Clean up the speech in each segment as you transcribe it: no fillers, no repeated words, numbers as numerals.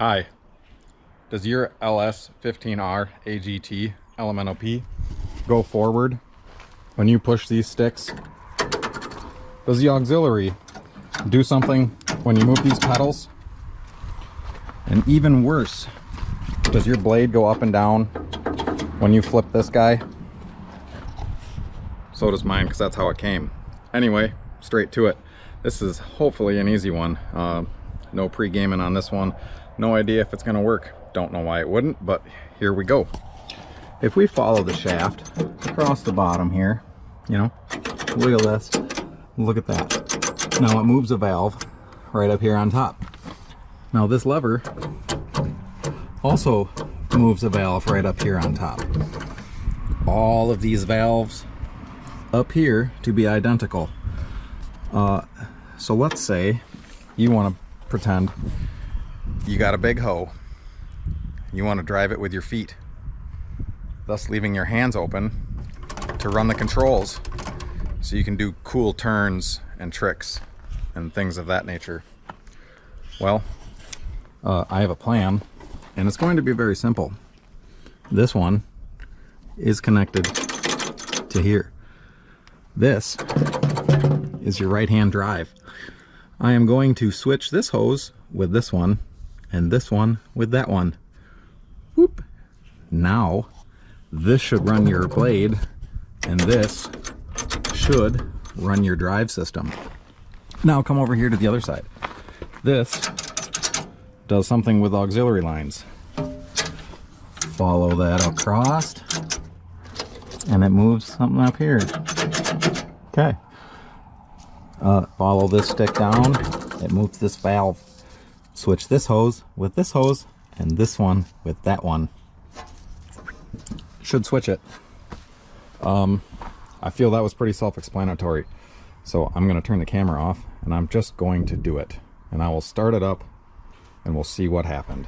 Hi, does your LS15R AGT elemental P go forward when you push these sticks? Does the auxiliary do something when you move these pedals? And even worse, does your blade go up and down when you flip this guy? So does mine, because that's how it came. Anyway, straight to it. This is hopefully an easy one. No pre-gaming on this one. No idea if it's going to work. Don't know why it wouldn't, but here we go. If we follow the shaft across the bottom here, you know, look at this. Look at that. Now it moves a valve right up here on top. Now this lever also moves a valve right up here on top. All of these valves up here to be identical. So let's say you want to pretend you got a big hoe. You want to drive it with your feet, thus leaving your hands open to run the controls so you can do cool turns and tricks and things of that nature. Well, I have a plan, and it's going to be very simple. This one is connected to here. This is your right-hand drive. I am going to switch this hose with this one and this one with that one. Whoop. Now this should run your blade and this should run your drive system. Now come over here to the other side. This does something with auxiliary lines. Follow that across and it moves something up here. Okay. Follow this stick down, it moves this valve. Switch this hose with this hose and this one with that one. Should switch it. I feel that was pretty self-explanatory. So I'm going to turn the camera off and I'm just going to do it. And I will start it up and we'll see what happened.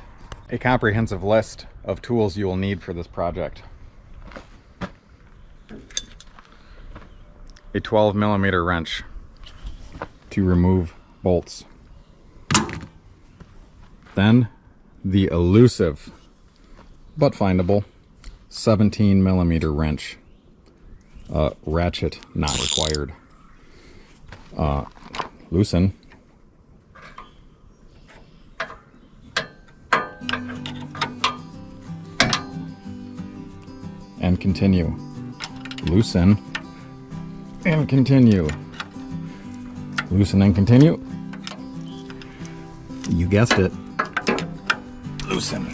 A comprehensive list of tools you will need for this project. A 12mm wrench to remove bolts. Then the elusive but findable 17mm wrench. Ratchet not required. Loosen. And continue. Loosen. And continue. Loosen and continue. You guessed it. Loosen.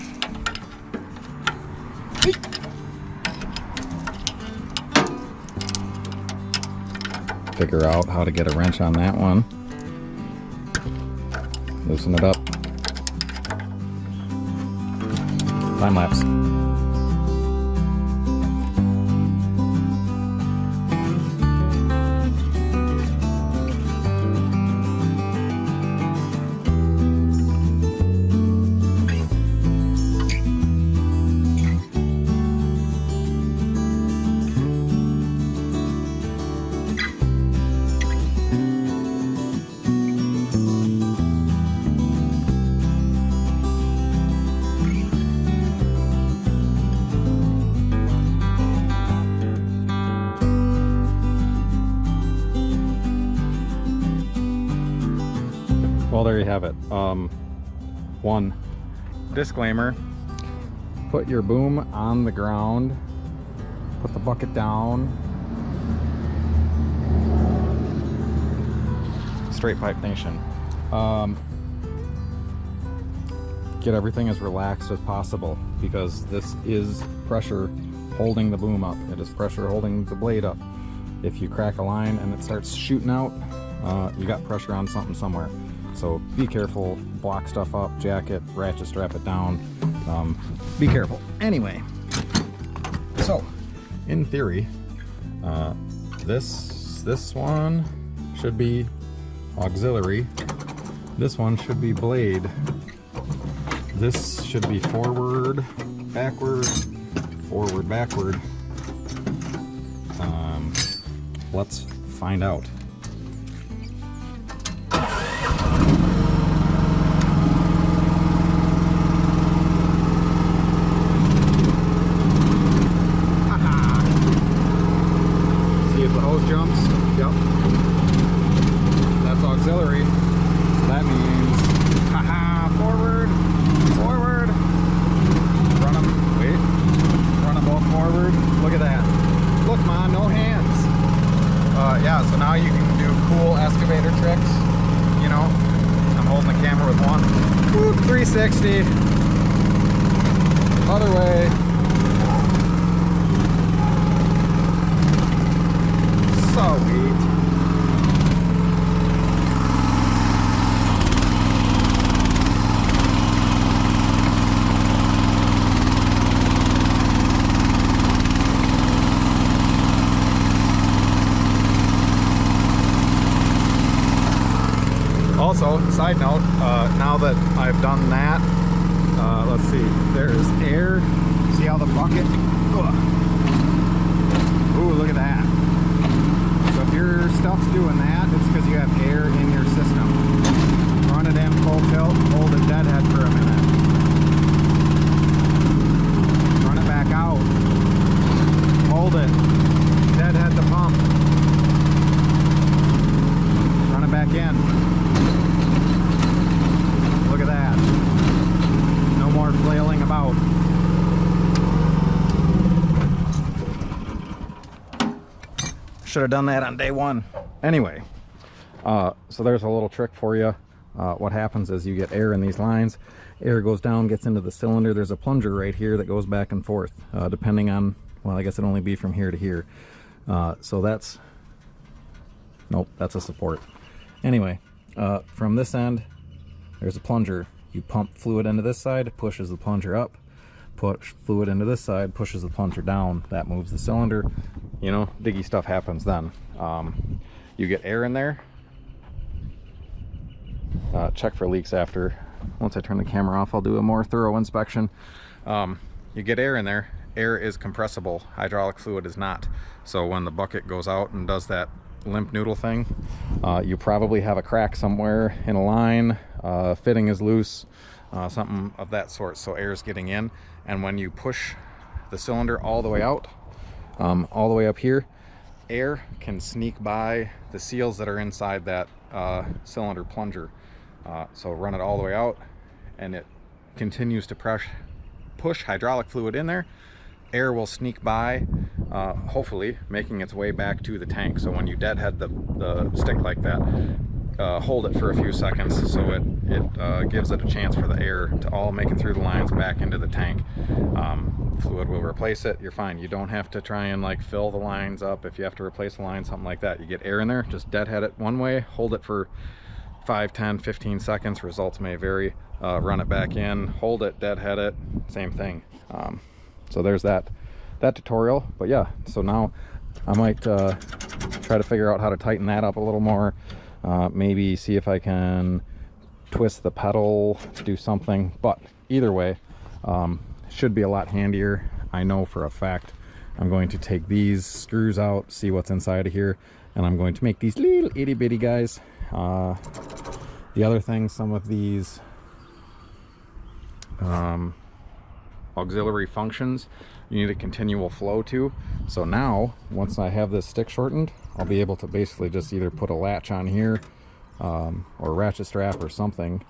Figure out how to get a wrench on that one. Loosen it up. Time lapse. Well, there you have it. One disclaimer: put your boom on the ground, put the bucket down, straight pipe nation. Get everything as relaxed as possible, because this is pressure holding the boom up. It is pressure holding the blade up. If you crack a line and it starts shooting out, you got pressure on something somewhere. So be careful, block stuff up, jack it, ratchet strap it down, be careful. Anyway, so in theory, this one should be auxiliary, this one should be blade, this should be forward, backward, forward, backward. Let's find out. Whoop, 360. Other way. Sweet. Also, side note, now that I've done that, let's see, there's air. See how the bucket, ooh, look at that. So if your stuff's doing that, it's because you have air in your system. Run it in full tilt, hold it deadhead for a minute. Run it back out. Hold it. Deadhead the pump. Run it back in. Look at that. No more flailing about. Should have done that on day one. Anyway, so there's a little trick for you. What happens is you get air in these lines. Air goes down, gets into the cylinder. There's a plunger right here that goes back and forth, depending on, well, I guess it'd only be from here to here. So that's, nope, that's a support. Anyway, from this end, there's a plunger. You pump fluid into this side, pushes the plunger up. Push fluid into this side, pushes the plunger down. That moves the cylinder. You know, diggy stuff happens then. You get air in there. Check for leaks after. Once I turn the camera off, I'll do a more thorough inspection. You get air in there. Air is compressible. Hydraulic fluid is not. So when the bucket goes out and does that limp noodle thing, you probably have a crack somewhere in a line. Fitting is loose. Something of that sort. So air is getting in. And when you push the cylinder all the way out, all the way up here, air can sneak by the seals that are inside that cylinder plunger. So run it all the way out, and it continues to push hydraulic fluid in there. Air will sneak by, hopefully making its way back to the tank. So when you deadhead the stick like that, hold it for a few seconds so it gives it a chance for the air to all make it through the lines back into the tank. Fluid will replace it. You're fine. You don't have to try and like fill the lines up. If you have to replace the line, something like that, you get air in there, just deadhead it one way, hold it for 5, 10, 15 seconds. Results may vary. Run it back in, hold it, deadhead it, same thing. So there's that tutorial. But yeah, so now I might try to figure out how to tighten that up a little more. Maybe see if I can twist the pedal to do something, but either way, should be a lot handier. I know for a fact I'm going to take these screws out, see what's inside of here, and I'm going to make these little itty bitty guys. The other thing, some of these auxiliary functions you need a continual flow to. So now once I have this stick shortened, I'll be able to basically just either put a latch on here or a ratchet strap or something,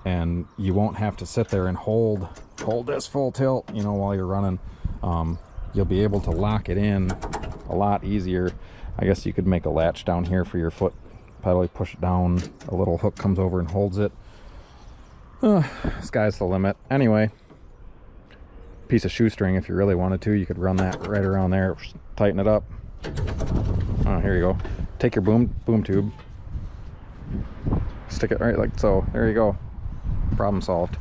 and you won't have to sit there and hold this full tilt, you know, while you're running. You'll be able to lock it in a lot easier. I guess you could make a latch down here for your foot pedal. You push it down, a little hook comes over and holds it. Sky's the limit. Anyway, piece of shoestring, if you really wanted to, you could run that right around there, tighten it up. Oh, here you go. Take your boom tube, stick it right like so. There you go. Problem solved.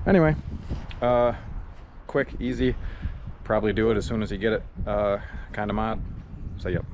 Anyway, quick, easy. Probably do it as soon as you get it kind of mod. So yep.